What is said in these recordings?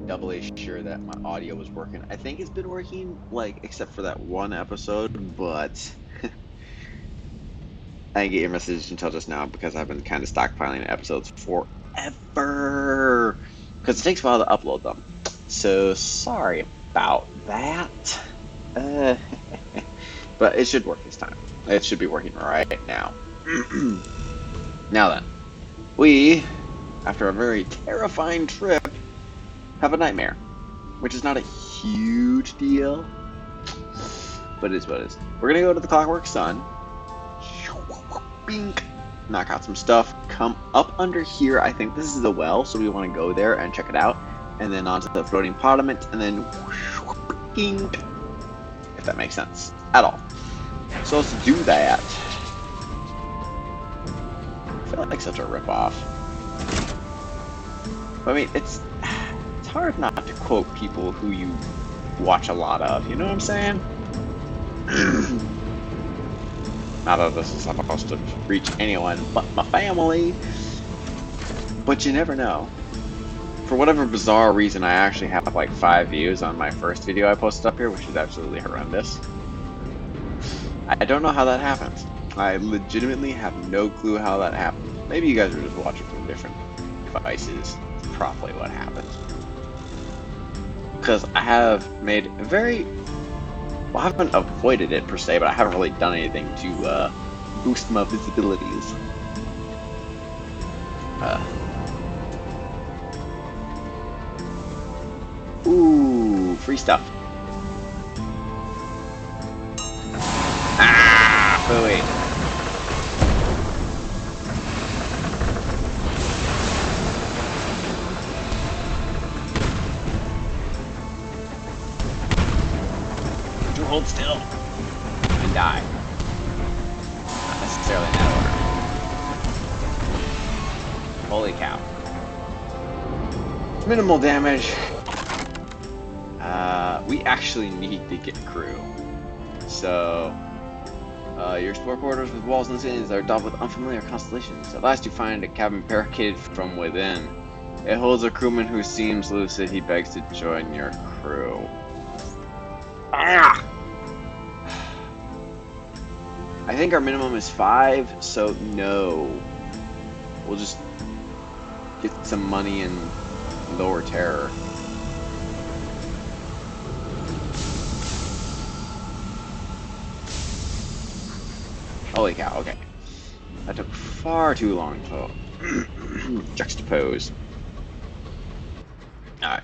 doubly sure that my audio was working. I think it's been working, like, except for that one episode, but I didn't get your message until just now because I've been kind of stockpiling episodes forever. Because it takes a while to upload them. So, sorry about that. Uh, but it should work this time. It should be working right now. Now then, we, after a very terrifying trip, have a nightmare. Which is not a huge deal, but it is what it is. We're gonna go to the Clockwork Sun, bink, knock out some stuff, come up under here. I think this is the well, so we want to go there and check it out, and then onto the floating parliament, and then bink, if that makes sense at all. So let's do that. I feel like such a ripoff. I mean, it's hard not to quote people who you watch a lot of, you know what I'm saying? Not that this is supposed to reach anyone but my family, but you never know. For whatever bizarre reason, I actually have like 5 views on my first video I posted up here, which is absolutely horrendous. I don't know how that happens. I legitimately have no clue how that happens. Maybe you guys are just watching from different devices. That's probably what happens. Because I have made a very, well, I haven't avoided it per se, but I haven't really done anything to boost my visibilities. Ooh, free stuff. Ah, wait. Hold still and die. Not necessarily in that order. Holy cow. Minimal damage. We actually need to get crew. So, your explore quarters with walls and ceilings are dotted with unfamiliar constellations. At last you find a cabin barricaded from within. It holds a crewman who seems lucid. He begs to join your crew. Ah! I think our minimum is 5, so no. We'll just get some money and lower terror. Holy cow, okay. That took far too long to juxtapose. Alright.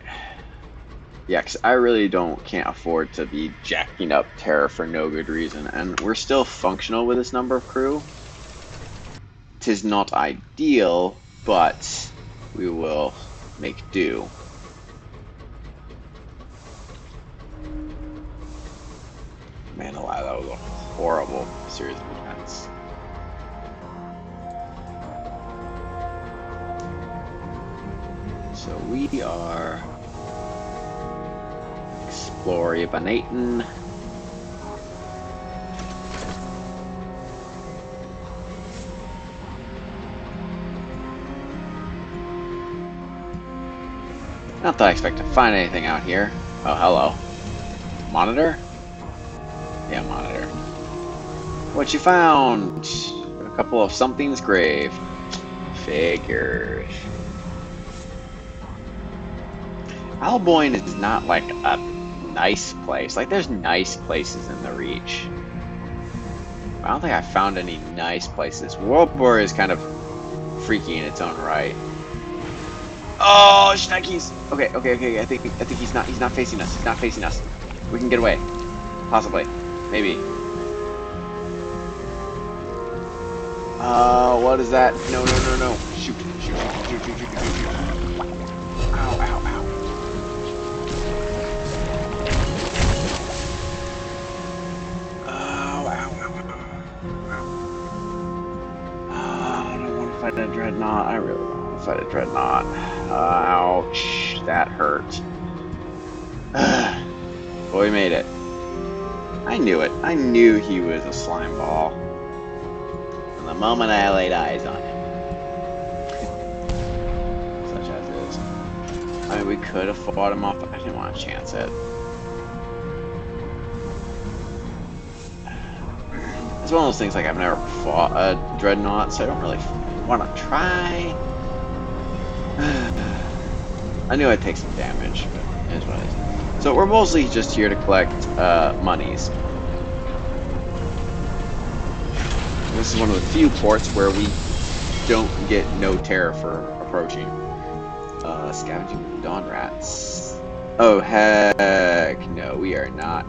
Yeah, because I really can't afford to be jacking up terror for no good reason, and we're still functional with this number of crew. 'Tis not ideal, but we will make do. Man alive, that was a horrible series of events. So we are Exploribanating. Not that I expect to find anything out here. Oh, hello. Monitor? Yeah, monitor. What you found? A couple of something's grave. Figures. Alboin is not like a nice place. Like, there's nice places in the Reach. I don't think I found any nice places. Worldbor is kind of freaky in its own right. Oh, Schneckys! Okay. I think he's not facing us. He's not facing us. We can get away. Possibly. Maybe. What is that? No. Shoot. Ow. I don't want to fight a dreadnought. I really don't want to fight a dreadnought. Ouch. That hurt. But we made it. I knew it. I knew he was a slime ball. From the moment I laid eyes on him. Such as is. I mean, we could have fought him off, but I didn't want to chance it. It's one of those things like I've never fought a Dreadnought, so I don't really want to try. I knew I'd take some damage, but it is what it is. So we're mostly just here to collect monies. This is one of the few ports where we don't get no terror for approaching. Scavenging with dawn rats. Oh heck no, we are not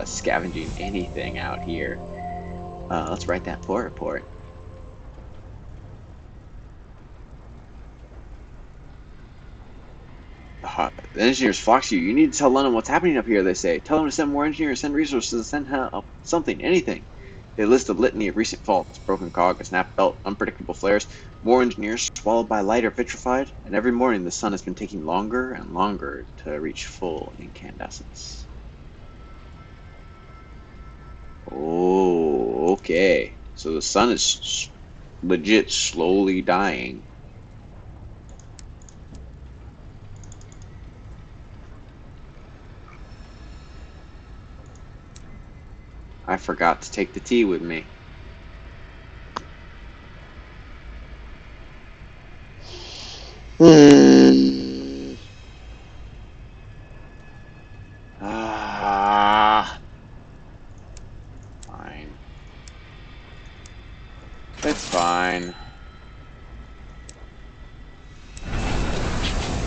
scavenging anything out here. Let's write that port report. The engineers flock to you. You need to tell London what's happening up here, they say. Tell them to send more engineers, send resources, send help, something, anything. They list a litany of recent faults: broken cog, a snap belt, unpredictable flares, more engineers swallowed by light or vitrified, and every morning the sun has been taking longer and longer to reach full incandescence. Oh, okay. So the sun is legit slowly dying. I forgot to take the tea with me. Fine. It's fine.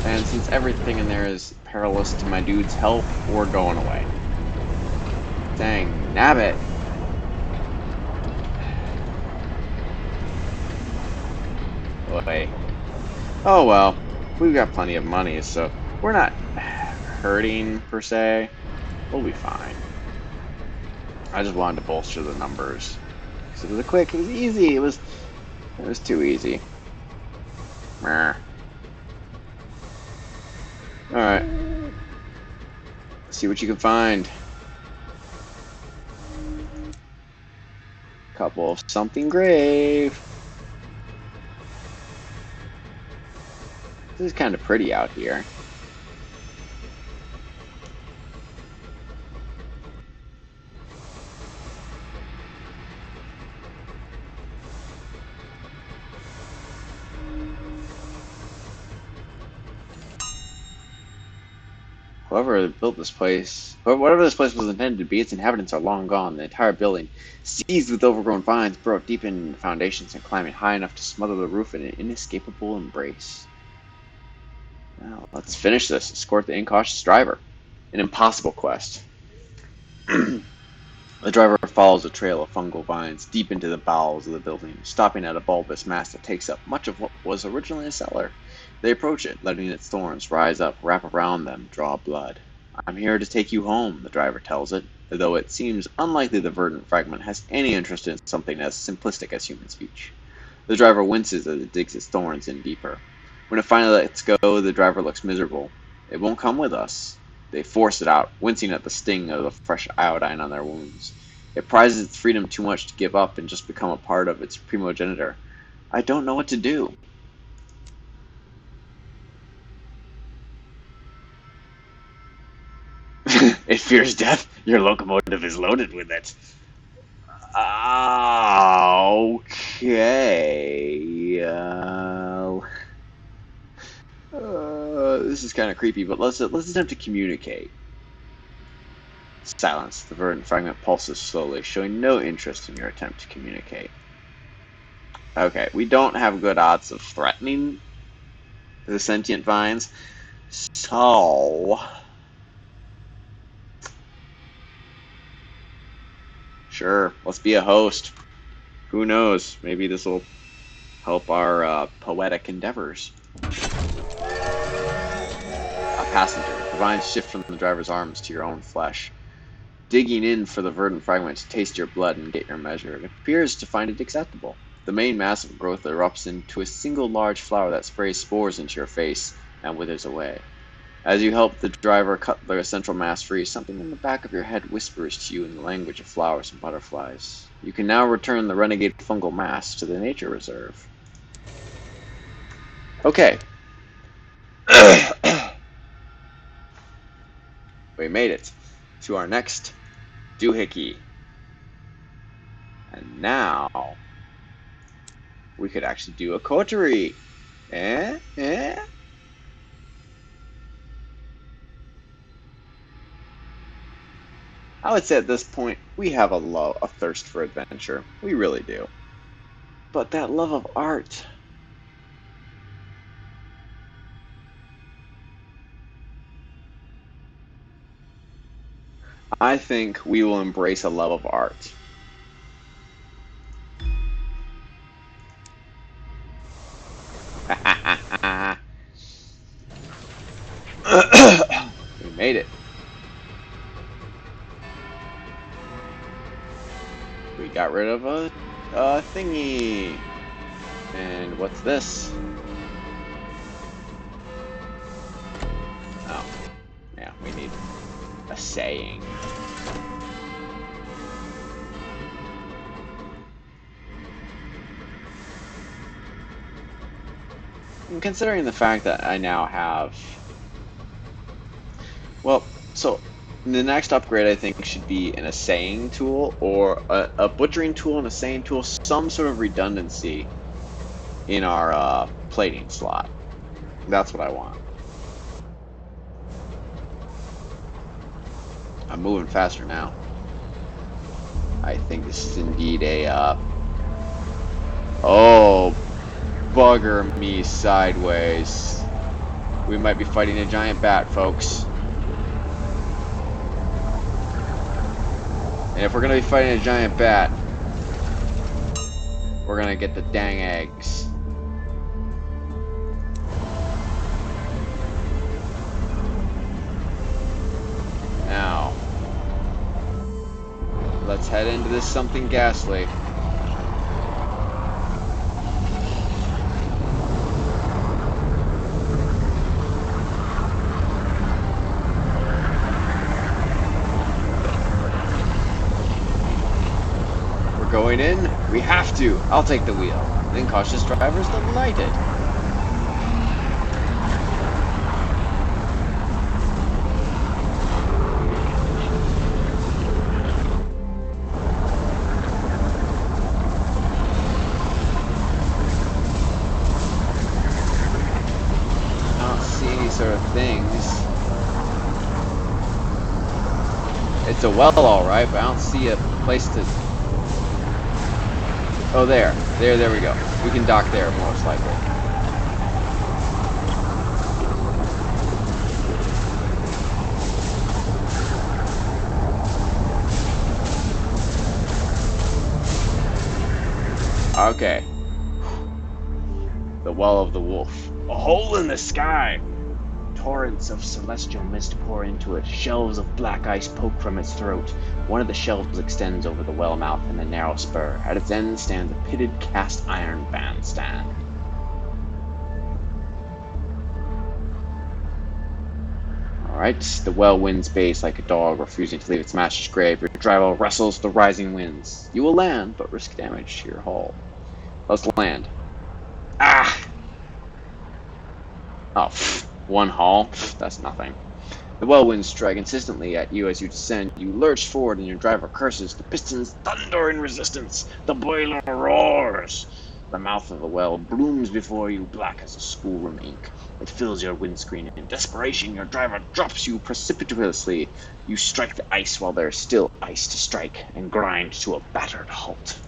And since everything in there is perilous to my dude's health, we're going away. Dang, nabbit. Boy. Oh well, we've got plenty of money, so we're not hurting per se. We'll be fine. I just wanted to bolster the numbers. Because it was quick, it was easy, it was too easy. Meh. Alright. See what you can find. Couple of something grave. This is kind of pretty out here. Whoever built this place, whatever this place was intended to be, its inhabitants are long gone. The entire building, seized with overgrown vines, burrowed deep in the foundations and climbing high enough to smother the roof in an inescapable embrace. Now, let's finish this. Escort the incautious driver. An impossible quest. The driver follows a trail of fungal vines deep into the bowels of the building, stopping at a bulbous mass that takes up much of what was originally a cellar. They approach it, letting its thorns rise up, wrap around them, draw blood. I'm here to take you home, the driver tells it, though it seems unlikely the verdant fragment has any interest in something as simplistic as human speech. The driver winces as it digs its thorns in deeper. When it finally lets go, the driver looks miserable. It won't come with us. They force it out, wincing at the sting of the fresh iodine on their wounds. It prizes its freedom too much to give up and just become a part of its primogenitor. I don't know what to do. It fears death. Your locomotive is loaded with it. Okay. This is kind of creepy, but let's attempt to communicate. Silence. The verdant fragment pulses slowly, showing no interest in your attempt to communicate. Okay, we don't have good odds of threatening the sentient vines, so sure, let's be a host. Who knows? Maybe this will help our poetic endeavors. A passenger. The vines shift from the driver's arms to your own flesh, digging in for the verdant fragment to taste your blood and get your measure. It appears to find it acceptable. The main mass of growth erupts into a single large flower that sprays spores into your face and withers away. As you help the driver cut the central mass free, something in the back of your head whispers to you in the language of flowers and butterflies. You can now return the renegade fungal mass to the nature reserve. Okay. We made it to our next doohickey. And now we could actually do a coterie. Eh? I would say at this point, we have a thirst for adventure. We really do. But that love of art. I think we will embrace a love of art. We made it. We got rid of a thingy. And what's this? Oh, yeah, we need a saying. And considering the fact that I now have, well, so the next upgrade I think should be an assaying tool or a butchering tool and assaying tool, some sort of redundancy in our plating slot. That's what I want. I'm moving faster now. I think this is indeed a oh, bugger me sideways. We might be fighting a giant bat, folks. And if we're gonna be fighting a giant bat, we're gonna get the dang eggs. Now, let's head into this something ghastly. Going in? We have to. I'll take the wheel. The incautious driver's delighted. I don't see any sort of things. It's a well, alright, but I don't see a place to... Oh, there we go. We can dock there, most likely. Okay. The Well of the Wolf. A hole in the sky! Torrents of celestial mist pour into it. Shelves of black ice poke from its throat. One of the shelves extends over the well mouth in a narrow spur. At its end stands a pitted cast iron bandstand. Alright, the well winds base like a dog refusing to leave its master's grave. Your driver wrestles the rising winds. You will land, but risk damage to your hull. Let's land. Ah! Oh, one hull? That's nothing. The well winds strike insistently at you as you descend. You lurch forward and your driver curses. The pistons thunder in resistance. The boiler roars. The mouth of the well blooms before you, black as a schoolroom ink. It fills your windscreen. In desperation, your driver drops you precipitously. You strike the ice while there is still ice to strike, and grind to a battered halt.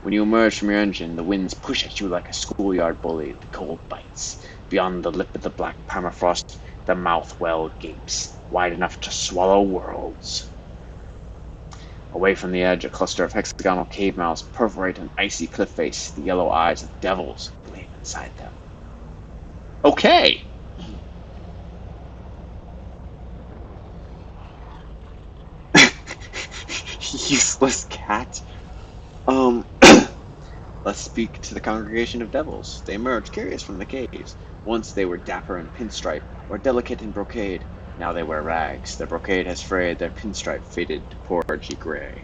When you emerge from your engine, the winds push at you like a schoolyard bully. The cold bites. Beyond the lip of the black permafrost, the mouth well gapes, wide enough to swallow worlds. Away from the edge, a cluster of hexagonal cave mouths perforate an icy cliff face. The yellow eyes of devils gleam inside them. Okay! Useless cat. Let's speak to the congregation of devils. They emerged curious from the caves. Once they were dapper in pinstripe, or delicate in brocade. Now they wear rags. Their brocade has frayed, their pinstripe faded to porgy gray.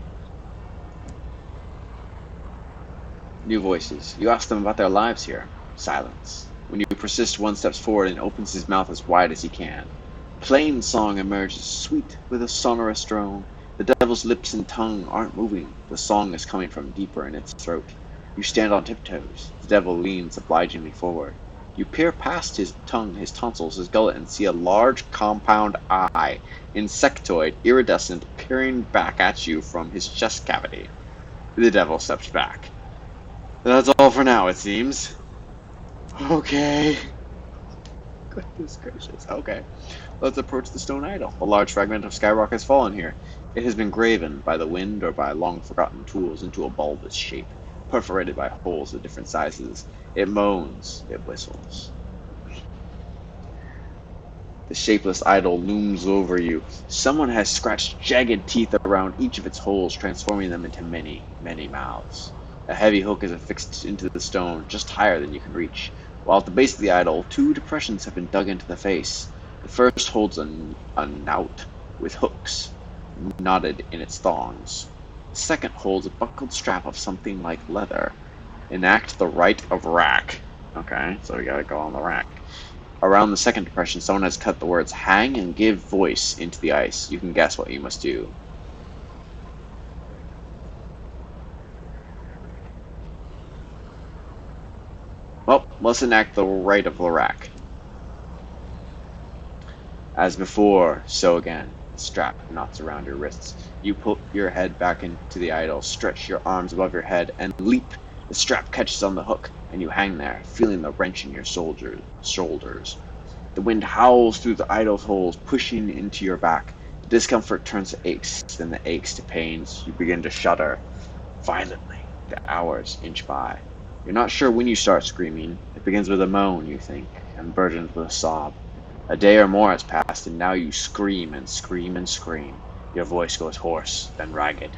New voices. You ask them about their lives here. Silence. When you persist, one steps forward and opens his mouth as wide as he can. Plain song emerges, sweet with a sonorous drone. The devil's lips and tongue aren't moving. The song is coming from deeper in its throat. You stand on tiptoes. The devil leans obligingly forward. You peer past his tongue, his tonsils, his gullet, and see a large compound eye, insectoid, iridescent, peering back at you from his chest cavity. The devil steps back. That's all for now, it seems. Okay. Goodness gracious. Okay. Let's approach the stone idol. A large fragment of skyrock has fallen here. It has been graven by the wind or by long-forgotten tools into a bulbous shape, perforated by holes of different sizes. It moans. It whistles. The shapeless idol looms over you. Someone has scratched jagged teeth around each of its holes, transforming them into many, many mouths. A heavy hook is affixed into the stone, just higher than you can reach, while at the base of the idol, 2 depressions have been dug into the face. The first holds a knout with hooks knotted in its thongs. The second holds a buckled strap of something like leather. Enact the rite of rack. Okay, so we gotta go on the rack. Around the second depression, someone has cut the words hang and give voice into the ice. You can guess what you must do. Well, let's enact the rite of the rack. As before, so again. The strap knots around your wrists. You put your head back into the idol, stretch your arms above your head, and leap. The strap catches on the hook, and you hang there, feeling the wrench in your shoulders. The wind howls through the idol's holes, pushing into your back. The discomfort turns to aches, then the aches to pains. You begin to shudder. Violently, the hours inch by. You're not sure when you start screaming. It begins with a moan, you think, and burgeons with a sob. A day or more has passed, and now you scream and scream and scream. Your voice goes hoarse, then ragged.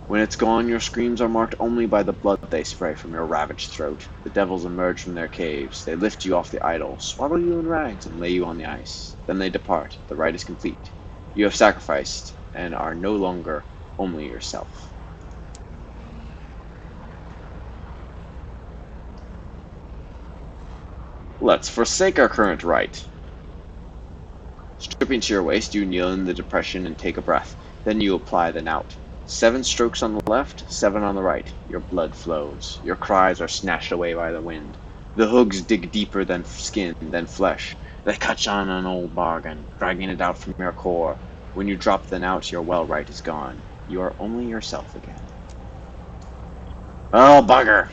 When it's gone, your screams are marked only by the blood they spray from your ravaged throat. The devils emerge from their caves. They lift you off the idol, swaddle you in rags, and lay you on the ice. Then they depart. The rite is complete. You have sacrificed, and are no longer only yourself. Let's forsake our current rite. Stripping to your waist, you kneel in the depression and take a breath. Then you apply the knout. 7 strokes on the left, 7 on the right. Your blood flows. Your cries are snatched away by the wind. The hooks dig deeper than skin, than flesh. They catch on an old bargain, dragging it out from your core. When you drop the knout, your well-right is gone. You are only yourself again. Oh, bugger!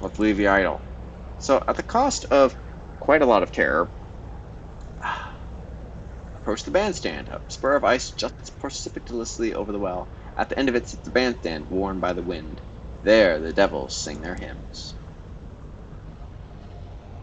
Let's leave the idol. So, at the cost of quite a lot of terror, approach the bandstand. A spur of ice juts precipitously over the well. At the end of it sits the bandstand, worn by the wind. There the devils sing their hymns.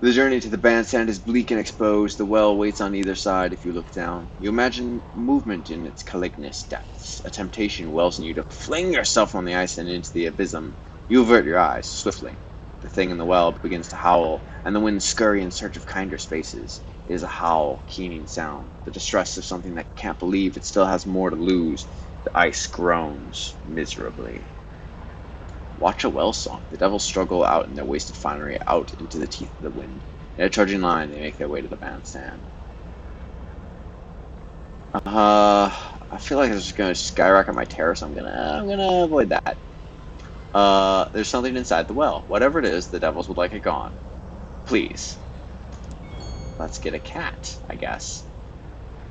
The journey to the bandstand is bleak and exposed. The well waits on either side if you look down. You imagine movement in its calignous depths. A temptation wells in you to fling yourself on the ice and into the abysm. You avert your eyes, swiftly. The thing in the well begins to howl, and the winds scurry in search of kinder spaces. It is a howl, keening sound, the distress of something that can't believe it still has more to lose. The ice groans miserably. Watch a well song. The devils struggle out in their wasted finery, out into the teeth of the wind. In a trudging line, they make their way to the bandstand. I feel like it's just gonna skyrocket my terror, so I'm gonna avoid that. There's something inside the well. Whatever it is, the devils would like it gone. Please. Let's get a cat, I guess.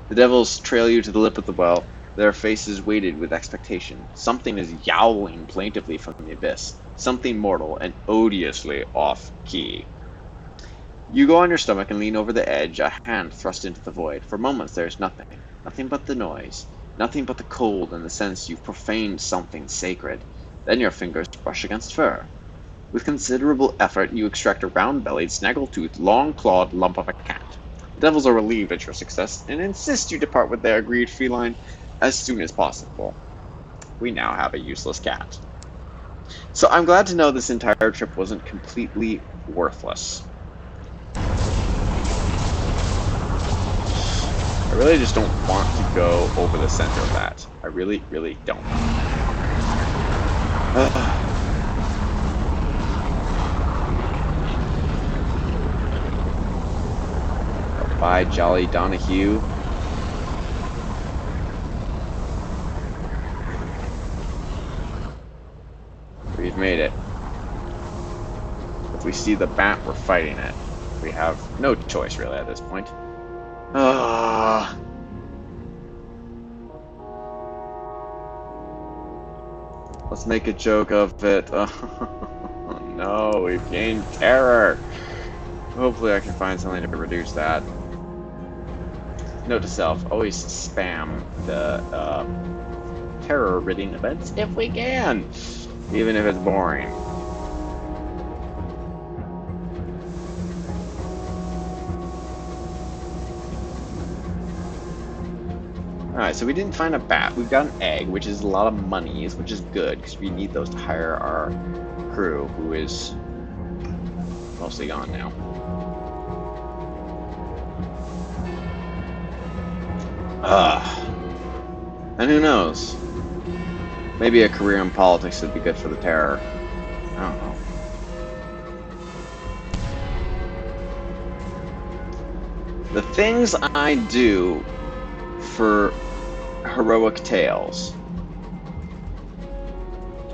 The devils trail you to the lip of the well, their faces weighted with expectation. Something is yowling plaintively from the abyss. Something mortal and odiously off-key. You go on your stomach and lean over the edge, a hand thrust into the void. For moments there is nothing. Nothing but the noise. Nothing but the cold and the sense you've profaned something sacred. Then your fingers brush against fur. With considerable effort, you extract a round-bellied, snaggle-toothed, long-clawed lump of a cat. The devils are relieved at your success, and insist you depart with their agreed feline as soon as possible. We now have a useless cat. So I'm glad to know this entire trip wasn't completely worthless. I really just don't want to go over the center of that. I really, really don't. Bye, Jolly Donahue. made it. If we see the bat, we're fighting it. We have no choice, really, at this point. Let's make a joke of it. Oh, no, we've gained terror. Hopefully I can find something to reduce that. Note to self, always spam the terror-ridding events if we can, even if it's boring. Alright, so we didn't find a bat. We've got an egg, which is a lot of monies, which is good, because we need those to hire our crew, who is mostly gone now. And who knows? Maybe a career in politics would be good for the terror. I don't know. The things I do for heroic tales.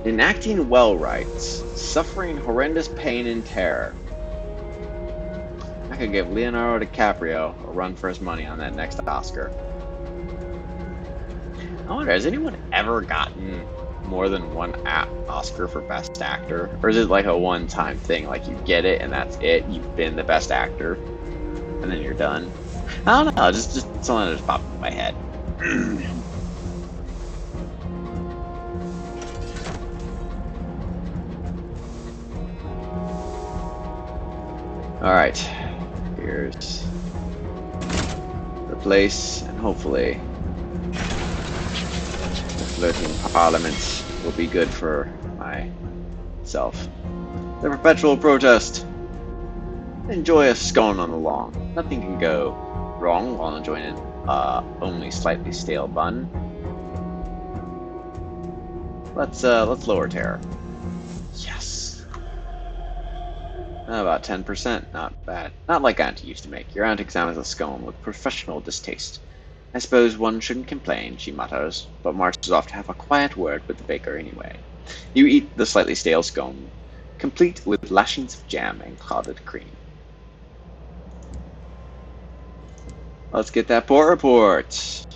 Enacting well rights, suffering horrendous pain and terror. I could give Leonardo DiCaprio a run for his money on that next Oscar. I wonder, has anyone ever gotten more than one Oscar for Best Actor? Or is it like a one-time thing, like you get it and that's it, you've been the Best Actor, and then you're done? I don't know, just something that just popped in my head. Alright, here's the place, and hopefully the floating parliament will be good for myself. The perpetual protest. Enjoy a scone on the lawn. Nothing can go wrong while enjoying an only slightly stale bun. Let's lower terror. Yes. About 10%, not bad. Not like Auntie used to make. Your aunt examines a scone with professional distaste. I suppose one shouldn't complain, she mutters, but marches off to have a quiet word with the baker anyway. You eat the slightly stale scone, complete with lashings of jam and clotted cream. Let's get that port report.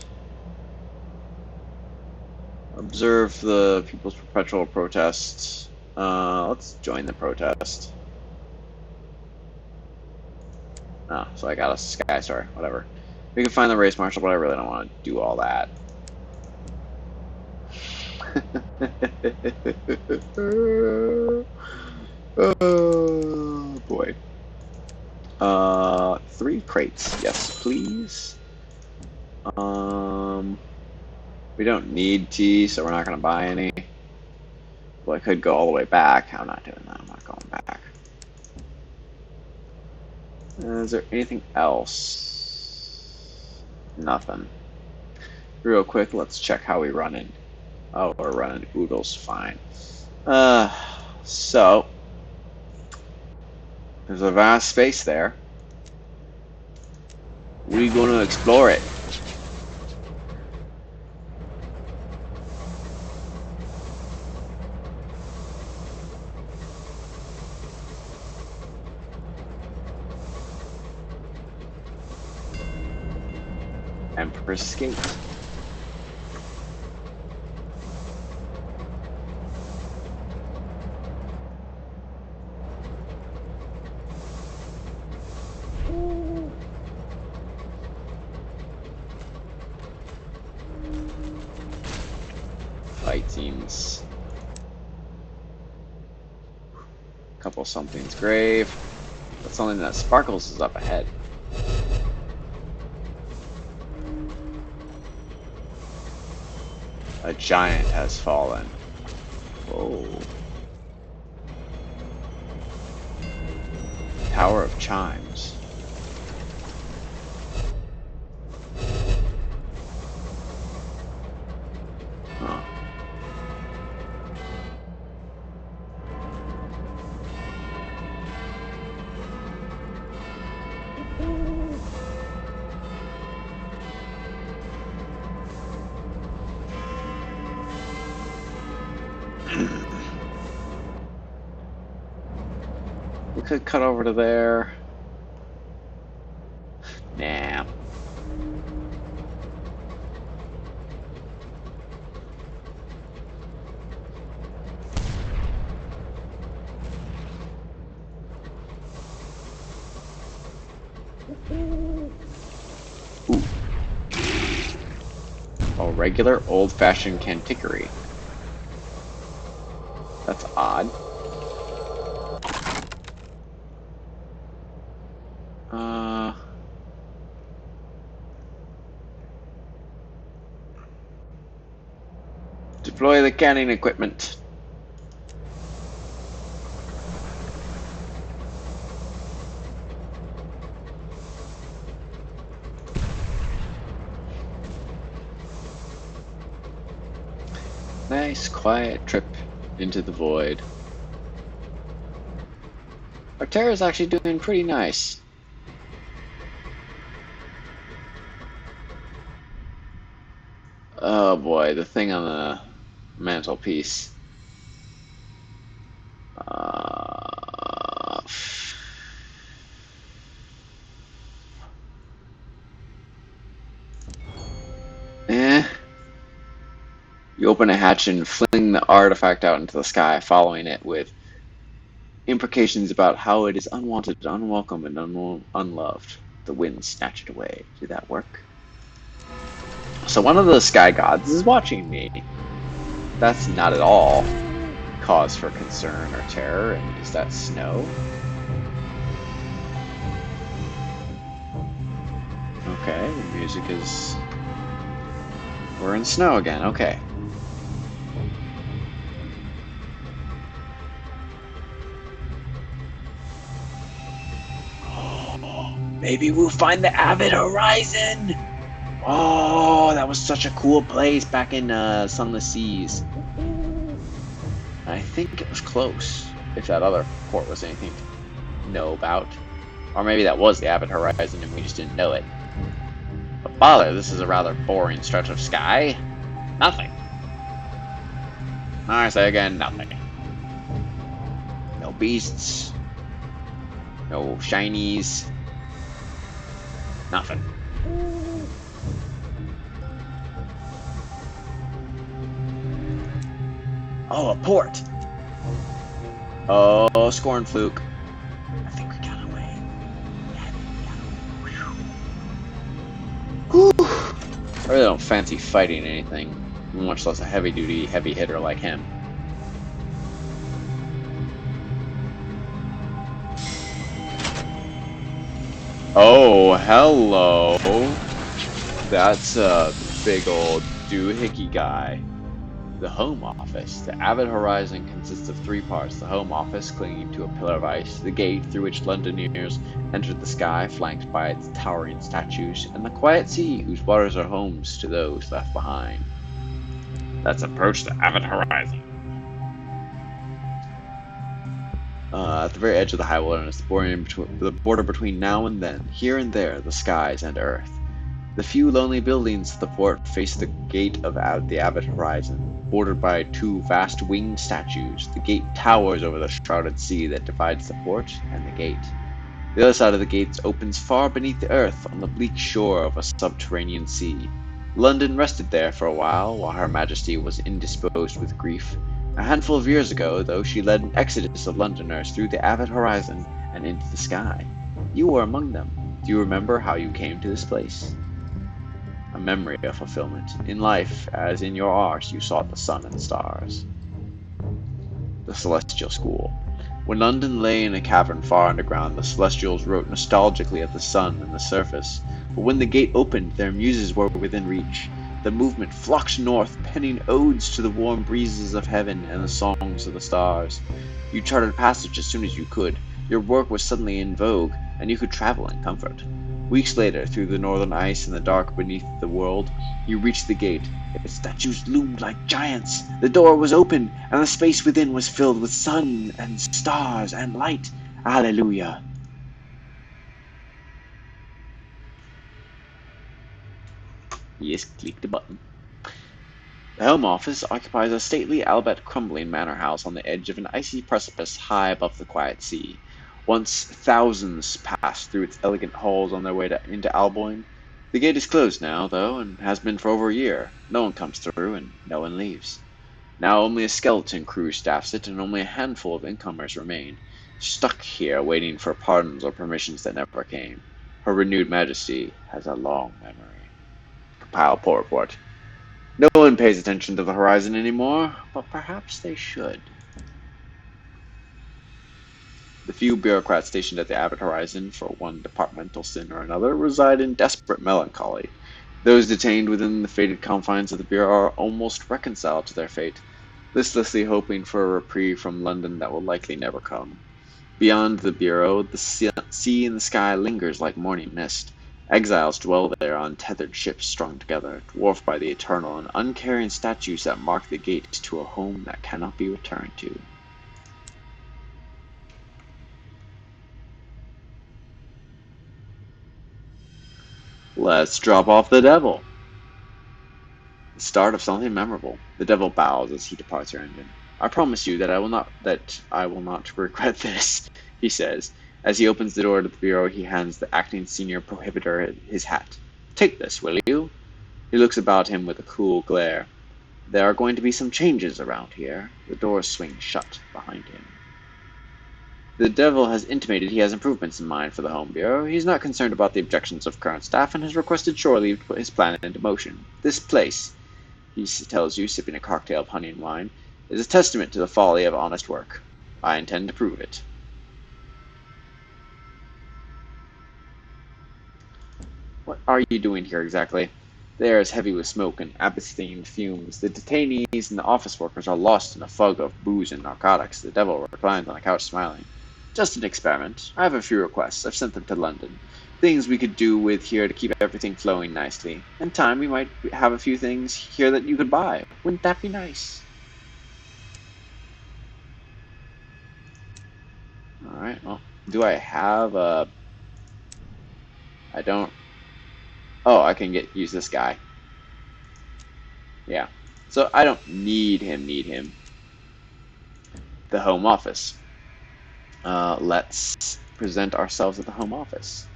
Observe the People's Perpetual Protest. Let's join the protest. Oh, so I got a Sky Star, whatever. We can find the race marshal, but I really don't want to do all that. Oh boy. 3 crates, yes please. We don't need tea, so we're not gonna buy any. Well, I could go all the way back. I'm not doing that. I'm not going back. Is there anything else? Nothing. Real quick, let's check how we running. Oh, we're running oodles fine. So there's a vast space there. We're gonna explore it. Empress Gate. Sightseems. Couple something's grave. But something that sparkles is up ahead. A giant has fallen. Whoa. Tower of Chimes. Huh. could cut over to there. Nah. Ooh. A regular old-fashioned cantickery. That's odd. Deploy the canning equipment. Nice, quiet trip into the void. Our Terra's actually doing pretty nice. Oh boy, the thing on the mantelpiece. You open a hatch and fling the artifact out into the sky, following it with imprecations about how it is unwanted, unwelcome, and unloved. The wind snatch it away. Did that work? So one of the sky gods is watching me. That's not at all cause for concern or terror. And is that snow? Okay, the music is... We're in snow again, okay. Maybe we'll find the Avid Horizon! Oh, that was such a cool place back in Sunless Seas. I think it was close, if that other port was anything to know about. Or maybe that was the Avid Horizon and we just didn't know it. But bother, this is a rather boring stretch of sky. Nothing. I say again, nothing. No beasts. No shinies. Nothing. Oh, a port. Oh, Scorn Fluke. I think we got away. Whew. I really don't fancy fighting anything, much less a heavy-duty, heavy hitter like him. Oh, hello. That's a big old doohickey guy. The Home Office. The Avid Horizon consists of three parts. The Home Office, clinging to a pillar of ice, the gate through which Londoners entered the sky, flanked by its towering statues, and the quiet sea, whose waters are homes to those left behind. Let's approach the Avid Horizon. At the very edge of the high wilderness, the border between now and then, here and there, the skies and earth. The few lonely buildings of the port face the gate of the Avid Horizon, bordered by two vast winged statues. The gate towers over the shrouded sea that divides the port and the gate. The other side of the gate opens far beneath the earth on the bleak shore of a subterranean sea. London rested there for a while Her Majesty was indisposed with grief. A handful of years ago, though, she led an exodus of Londoners through the Avid Horizon and into the sky. You were among them. Do you remember how you came to this place? A memory of fulfillment. In life, as in your art, you sought the sun and stars. The Celestial School. When London lay in a cavern far underground, the Celestials wrote nostalgically of the sun and the surface. But when the gate opened, their muses were within reach. The movement flocked north, penning odes to the warm breezes of heaven and the songs of the stars. You charted passage as soon as you could. Your work was suddenly in vogue, and you could travel in comfort. Weeks later, through the northern ice and the dark beneath the world, you reached the gate. Its statues loomed like giants. The door was open, and the space within was filled with sun and stars and light. Alleluia. Yes, click the button. The Home Office occupies a stately, albeit crumbling manor house on the edge of an icy precipice high above the quiet sea. Once thousands pass through its elegant halls on their way into Alboin. The gate is closed now, though, and has been for over a year. No one comes through, and no one leaves. Now only a skeleton crew staffs it, and only a handful of incomers remain, stuck here waiting for pardons or permissions that never came. Her renewed majesty has a long memory. Compile poor report. No one pays attention to the horizon anymore, but perhaps they should. The few bureaucrats stationed at the Abbot Horizon for one departmental sin or another reside in desperate melancholy. Those detained within the fated confines of the Bureau are almost reconciled to their fate, listlessly hoping for a reprieve from London that will likely never come. Beyond the Bureau, the sea in the sky lingers like morning mist. Exiles dwell there on tethered ships strung together, dwarfed by the eternal and uncaring statues that mark the gate to a home that cannot be returned to. Let's drop off the devil. The start of something memorable. The devil bows as he departs her engine. I promise you that I will not regret this, he says. As he opens the door to the bureau, he hands the acting senior prohibitor his hat. Take this, will you? He looks about him with a cool glare. There are going to be some changes around here. The doors swing shut behind him. The devil has intimated he has improvements in mind for the Home Bureau. He's not concerned about the objections of current staff and has requested shore leave to put his plan into motion. This place, he tells you, sipping a cocktail of honey and wine, is a testament to the folly of honest work. I intend to prove it. What are you doing here exactly? The air is heavy with smoke and abyssine fumes. The detainees and the office workers are lost in a fog of booze and narcotics. The devil reclines on a couch smiling. Just an experiment. I have a few requests. I've sent them to London. Things we could do with here to keep everything flowing nicely. In time, we might have a few things here that you could buy. Wouldn't that be nice? Alright, well, do I have a... I don't... Oh, I can use this guy. Yeah. So I don't need him. The Home Office. Let's present ourselves at the Home Office.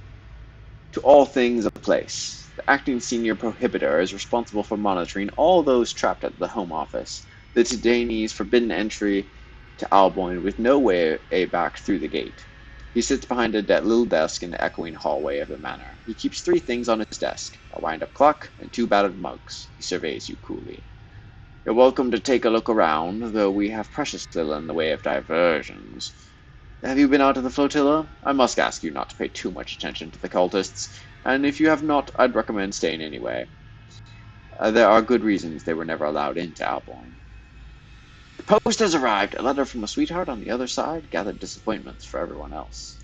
To all things of place. The acting senior prohibitor is responsible for monitoring all those trapped at the Home Office. The detainees forbidden entry to Alboin with no way back through the gate. He sits behind a little desk in the echoing hallway of the manor. He keeps 3 things on his desk, a wind-up clock and 2 battered mugs. He surveys you coolly. You're welcome to take a look around, though we have precious little in the way of diversions. Have you been out of the flotilla? I must ask you not to pay too much attention to the cultists, and if you have not, I'd recommend staying anyway. There are good reasons they were never allowed into Alboin. The post has arrived. A letter from a sweetheart on the other side gathered disappointments for everyone else.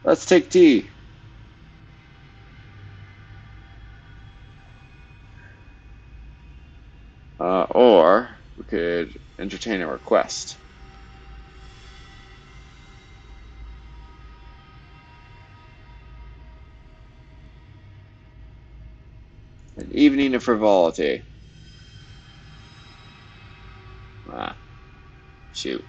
Let's take tea. Or we could entertain a request. An evening of frivolity. Shoot.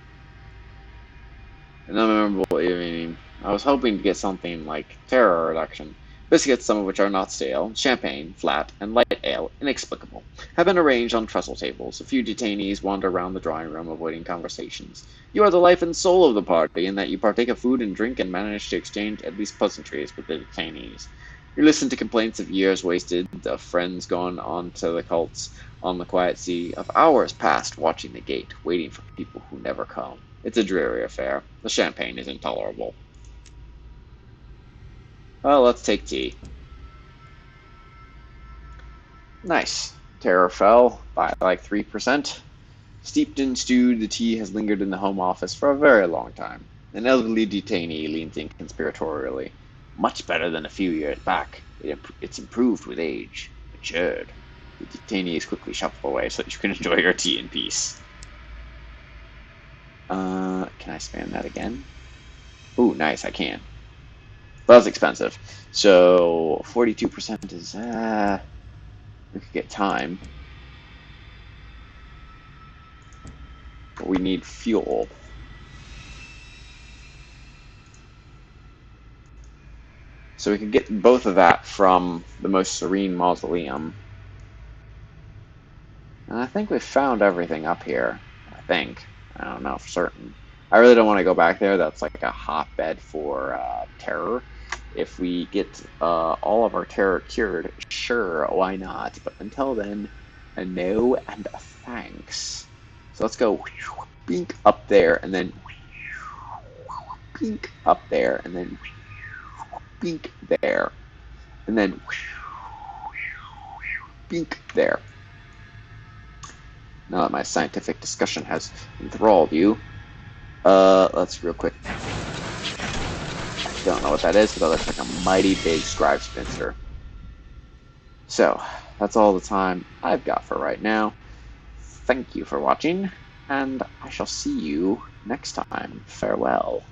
Another memorable evening. I was hoping to get something like terror reduction. Biscuits, some of which are not stale, champagne, flat, and light ale, inexplicable, have been arranged on trestle tables. A few detainees wander around the drawing room, avoiding conversations. You are the life and soul of the party, in that you partake of food and drink and manage to exchange at least pleasantries with the detainees. You listen to complaints of years wasted, of friends gone on to the cults on the quiet sea, of hours passed watching the gate, waiting for people who never come. It's a dreary affair. The champagne is intolerable. Well, let's take tea. Nice. Terror fell by like 3%. Steeped and stewed, the tea has lingered in the Home Office for a very long time. An elderly detainee leans in conspiratorially. Much better than a few years back. It's improved with age. Matured. The detainees quickly shuffle away so that you can enjoy your tea in peace. Can I spam that again? Ooh, nice, I can. But that's expensive. So 42% is we could get time. We need fuel. So we can get both of that from the Most Serene Mausoleum. And I think we've found everything up here. I think. I don't know for certain. I really don't want to go back there. That's like a hotbed for terror. If we get all of our terror cured, sure, why not? But until then, a no and a thanks. So let's go bink up there, and then bink up there, and then bink there, and then bink there. Now that my scientific discussion has enthralled you, let's real quick. I don't know what that is, but that looks like a mighty big scribe spinster. So, that's all the time I've got for right now. Thank you for watching, and I shall see you next time. Farewell.